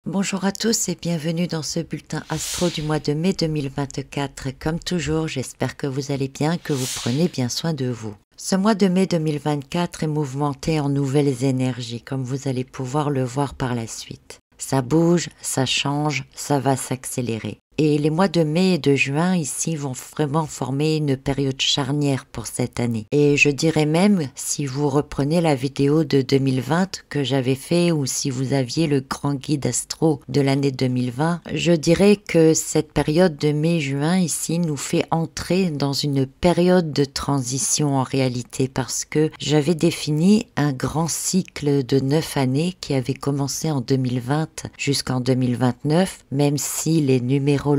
Bonjour à tous et bienvenue dans ce bulletin astro du mois de mai 2024. Comme toujours, j'espère que vous allez bien, que vous prenez bien soin de vous. Ce mois de mai 2024 est mouvementé en nouvelles énergies, comme vous allez pouvoir le voir par la suite. Ça bouge, ça change, ça va s'accélérer. Et les mois de mai et de juin ici vont vraiment former une période charnière pour cette année. Et je dirais même, si vous reprenez la vidéo de 2020 que j'avais fait ou si vous aviez le grand guide astro de l'année 2020, je dirais que cette période de mai-juin ici nous fait entrer dans une période de transition en réalité parce que j'avais défini un grand cycle de 9 années qui avait commencé en 2020 jusqu'en 2029, même si les numérologues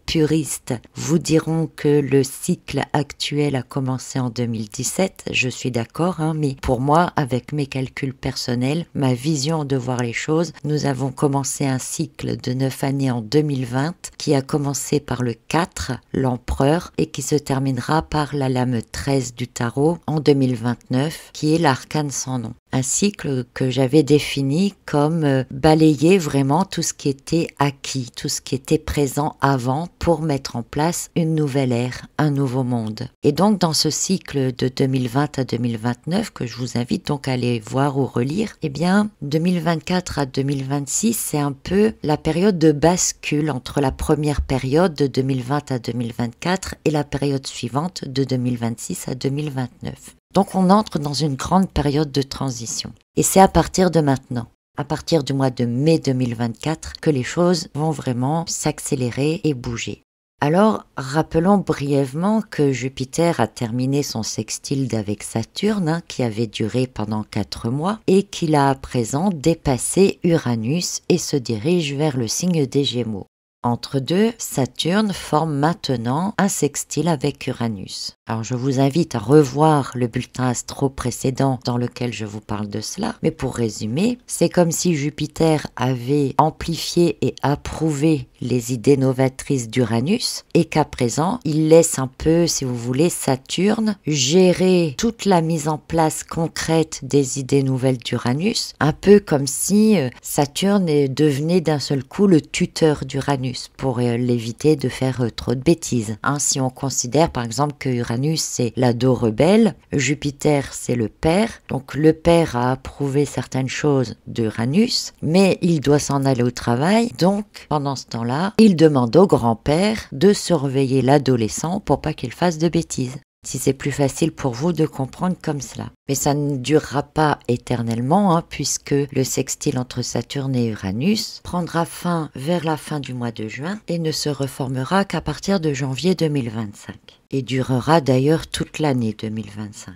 puristes vous diront que le cycle actuel a commencé en 2017, je suis d'accord, mais pour moi, avec mes calculs personnels, ma vision de voir les choses, nous avons commencé un cycle de 9 années en 2020 qui a commencé par le 4, l'empereur, et qui se terminera par la lame 13 du tarot en 2029, qui est l'arcane sans nom. Un cycle que j'avais défini comme balayer vraiment tout ce qui était acquis, tout ce qui était présent avant pour mettre en place une nouvelle ère, un nouveau monde. Et donc dans ce cycle de 2020 à 2029 que je vous invite donc à aller voir ou relire, 2024 à 2026 c'est un peu la période de bascule entre la première période de 2020 à 2024 et la période suivante de 2026 à 2029. Donc on entre dans une grande période de transition. Et c'est à partir de maintenant, à partir du mois de mai 2024, que les choses vont vraiment s'accélérer et bouger. Alors, rappelons brièvement que Jupiter a terminé son sextile avec Saturne, qui avait duré pendant 4 mois, et qu'il a à présent dépassé Uranus et se dirige vers le signe des Gémeaux. Entre deux, Saturne forme maintenant un sextile avec Uranus. Alors je vous invite à revoir le bulletin astro précédent dans lequel je vous parle de cela, mais pour résumer, c'est comme si Jupiter avait amplifié et approuvé les idées novatrices d'Uranus et qu'à présent, il laisse un peu, si vous voulez, Saturne gérer toute la mise en place concrète des idées nouvelles d'Uranus, un peu comme si Saturne devenait d'un seul coup le tuteur d'Uranus pour l'éviter de faire trop de bêtises. Si on considère par exemple que Uranus c'est l'ado rebelle, Jupiter c'est le père, donc le père a approuvé certaines choses d'Uranus, mais il doit s'en aller au travail, donc pendant ce temps-là, il demande au grand-père de surveiller l'adolescent pour pas qu'il fasse de bêtises. Si c'est plus facile pour vous de comprendre comme cela. Mais ça ne durera pas éternellement, puisque le sextile entre Saturne et Uranus prendra fin vers la fin du mois de juin et ne se reformera qu'à partir de janvier 2025. Et durera d'ailleurs toute l'année 2025.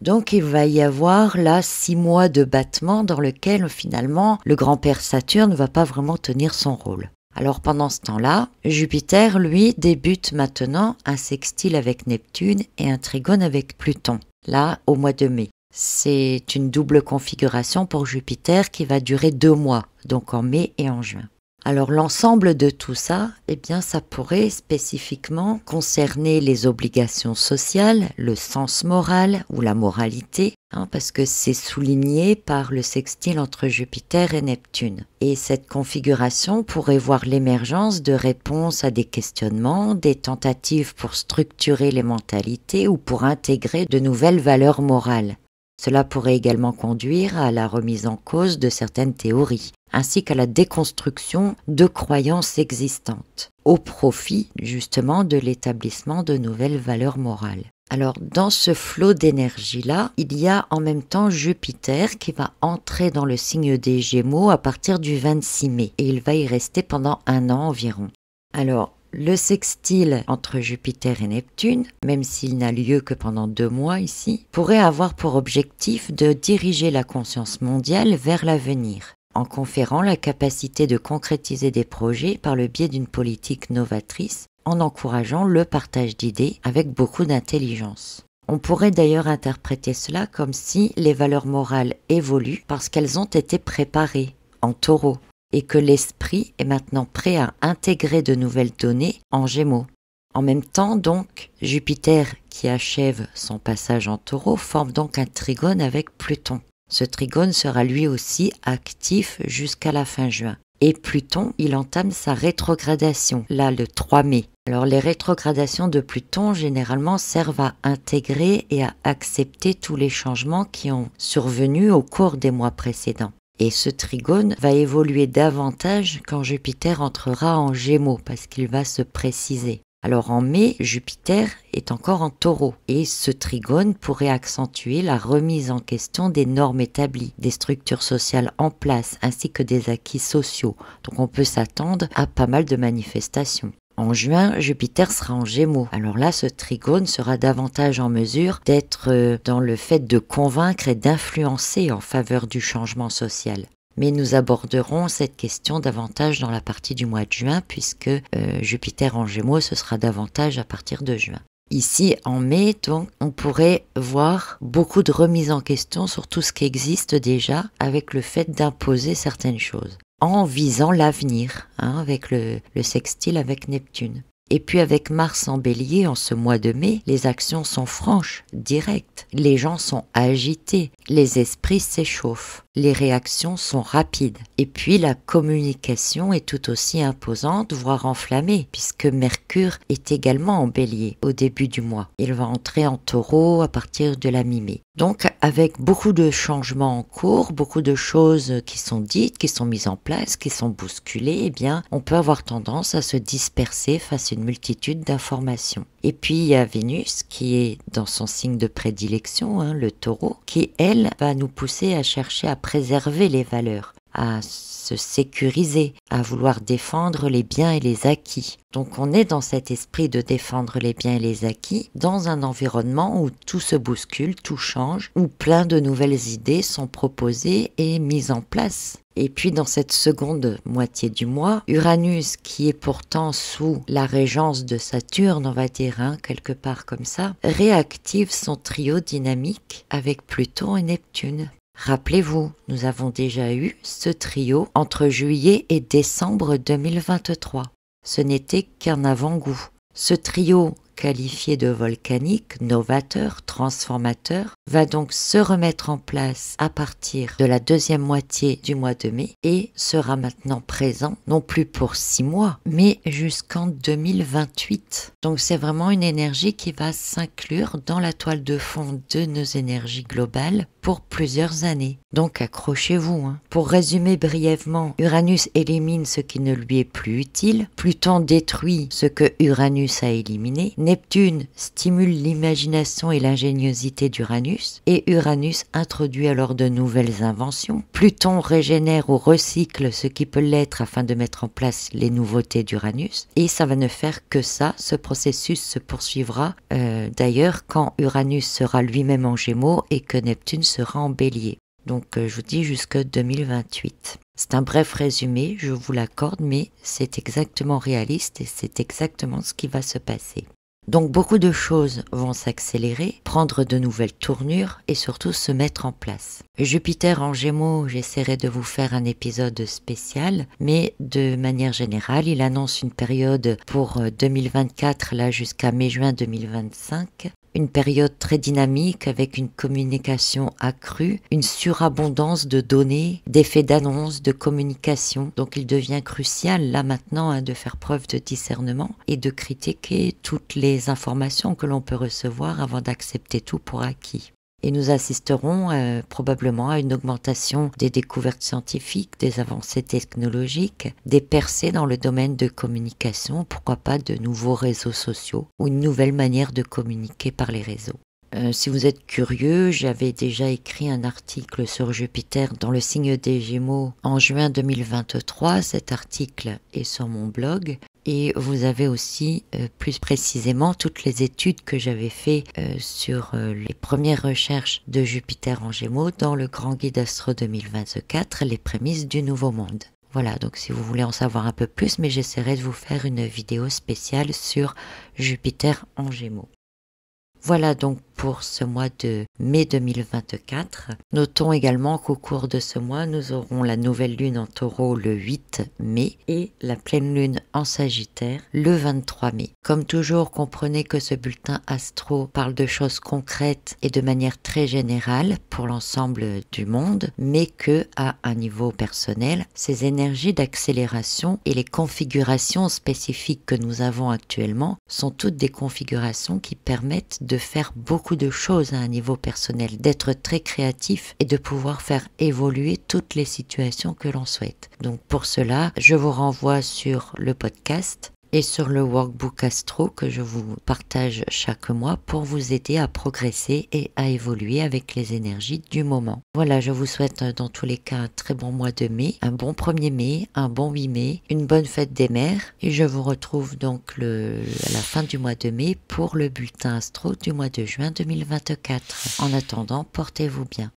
Donc il va y avoir là 6 mois de battement dans lequel finalement le grand-père Saturne ne va pas vraiment tenir son rôle. Alors pendant ce temps-là, Jupiter, lui, débute maintenant un sextile avec Neptune et un trigone avec Pluton, là au mois de mai. C'est une double configuration pour Jupiter qui va durer 2 mois, donc en mai et en juin. Alors l'ensemble de tout ça, ça pourrait spécifiquement concerner les obligations sociales, le sens moral ou la moralité, parce que c'est souligné par le sextile entre Jupiter et Neptune. Et cette configuration pourrait voir l'émergence de réponses à des questionnements, des tentatives pour structurer les mentalités ou pour intégrer de nouvelles valeurs morales. Cela pourrait également conduire à la remise en cause de certaines théories, ainsi qu'à la déconstruction de croyances existantes, au profit justement de l'établissement de nouvelles valeurs morales. Alors dans ce flot d'énergie-là, il y a en même temps Jupiter qui va entrer dans le signe des Gémeaux à partir du 26 mai, et il va y rester pendant 1 an environ. Alors, le sextile entre Jupiter et Neptune, même s'il n'a lieu que pendant 2 mois ici, pourrait avoir pour objectif de diriger la conscience mondiale vers l'avenir, en conférant la capacité de concrétiser des projets par le biais d'une politique novatrice, en encourageant le partage d'idées avec beaucoup d'intelligence. On pourrait d'ailleurs interpréter cela comme si les valeurs morales évoluent parce qu'elles ont été préparées en taureau, et que l'esprit est maintenant prêt à intégrer de nouvelles données en Gémeaux. En même temps, donc, Jupiter, qui achève son passage en Taureau, forme donc un trigone avec Pluton. Ce trigone sera lui aussi actif jusqu'à la fin juin. Et Pluton, il entame sa rétrogradation, là le 3 mai. Alors les rétrogradations de Pluton généralement servent à intégrer et à accepter tous les changements qui ont survenu au cours des mois précédents. Et ce trigone va évoluer davantage quand Jupiter entrera en Gémeaux parce qu'il va se préciser. Alors en mai, Jupiter est encore en Taureau et ce trigone pourrait accentuer la remise en question des normes établies, des structures sociales en place ainsi que des acquis sociaux. Donc on peut s'attendre à pas mal de manifestations. En juin, Jupiter sera en Gémeaux. Alors là, ce trigone sera davantage en mesure d'être dans le fait de convaincre et d'influencer en faveur du changement social. Mais nous aborderons cette question davantage dans la partie du mois de juin puisque Jupiter en Gémeaux, ce sera davantage à partir de juin. Ici, en mai, donc, on pourrait voir beaucoup de remises en question sur tout ce qui existe déjà avec le fait d'imposer certaines choses en visant l'avenir, avec le sextile avec Neptune. Et puis avec Mars en Bélier en ce mois de mai, les actions sont franches, directes, les gens sont agités, les esprits s'échauffent, les réactions sont rapides. Et puis la communication est tout aussi imposante, voire enflammée, puisque Mercure est également en Bélier au début du mois. Il va entrer en Taureau à partir de la mi-mai. Donc avec beaucoup de changements en cours, beaucoup de choses qui sont dites, qui sont mises en place, qui sont bousculées, eh bien on peut avoir tendance à se disperser face à une multitude d'informations. Et puis il y a Vénus qui est dans son signe de prédilection, le Taureau, qui elle va nous pousser à chercher à préserver les valeurs, à se sécuriser, à vouloir défendre les biens et les acquis. Donc on est dans cet esprit de défendre les biens et les acquis dans un environnement où tout se bouscule, tout change, où plein de nouvelles idées sont proposées et mises en place. Et puis dans cette seconde moitié du mois, Uranus, qui est pourtant sous la régence de Saturne, on va dire, quelque part comme ça, réactive son trio dynamique avec Pluton et Neptune. Rappelez-vous, nous avons déjà eu ce trio entre juillet et décembre 2023. Ce n'était qu'un avant-goût. Ce trio, qualifié de volcanique, novateur, transformateur, va donc se remettre en place à partir de la deuxième moitié du mois de mai et sera maintenant présent non plus pour 6 mois, mais jusqu'en 2028. Donc c'est vraiment une énergie qui va s'inclure dans la toile de fond de nos énergies globales pour plusieurs années. Donc accrochez-vous. Pour résumer brièvement, Uranus élimine ce qui ne lui est plus utile, Pluton détruit ce que Uranus a éliminé, Neptune stimule l'imagination et l'ingéniosité d'Uranus, et Uranus introduit alors de nouvelles inventions. Pluton régénère ou recycle ce qui peut l'être afin de mettre en place les nouveautés d'Uranus, et ça va ne faire que ça. Ce processus se poursuivra d'ailleurs quand Uranus sera lui-même en Gémeaux et que Neptune sera en Bélier. Donc je vous dis jusque 2028. C'est un bref résumé, je vous l'accorde, mais c'est exactement réaliste et c'est exactement ce qui va se passer. Donc beaucoup de choses vont s'accélérer, prendre de nouvelles tournures et surtout se mettre en place. Jupiter en Gémeaux, j'essaierai de vous faire un épisode spécial, mais de manière générale, il annonce une période pour 2024, là jusqu'à mai-juin 2025. Une période très dynamique avec une communication accrue, une surabondance de données, d'effets d'annonce, de communication. Donc il devient crucial là maintenant de faire preuve de discernement et de critiquer toutes les informations que l'on peut recevoir avant d'accepter tout pour acquis. Et nous assisterons probablement à une augmentation des découvertes scientifiques, des avancées technologiques, des percées dans le domaine de communication, pourquoi pas de nouveaux réseaux sociaux ou une nouvelle manière de communiquer par les réseaux. Si vous êtes curieux, j'avais déjà écrit un article sur Jupiter dans le signe des Gémeaux en juin 2023. Cet article est sur mon blog. Et vous avez aussi plus précisément toutes les études que j'avais fait sur les premières recherches de Jupiter en Gémeaux dans le Grand Guide Astro 2024, les prémices du Nouveau Monde. Voilà, donc si vous voulez en savoir un peu plus, mais j'essaierai de vous faire une vidéo spéciale sur Jupiter en Gémeaux. Voilà donc pour ce mois de mai 2024. Notons également qu'au cours de ce mois, nous aurons la nouvelle lune en Taureau le 8 mai et la pleine lune en Sagittaire le 23 mai. Comme toujours, comprenez que ce bulletin astro parle de choses concrètes et de manière très générale pour l'ensemble du monde, mais que à un niveau personnel, ces énergies d'accélération et les configurations spécifiques que nous avons actuellement sont toutes des configurations qui permettent de faire beaucoup de choses à un niveau personnel, d'être très créatif et de pouvoir faire évoluer toutes les situations que l'on souhaite. Donc pour cela, je vous renvoie sur le podcast et sur le workbook astro que je vous partage chaque mois pour vous aider à progresser et à évoluer avec les énergies du moment. Voilà, je vous souhaite dans tous les cas un très bon mois de mai, un bon 1er mai, un bon 8 mai, une bonne fête des mères et je vous retrouve donc à la fin du mois de mai pour le bulletin astro du mois de juin 2024. En attendant, portez-vous bien.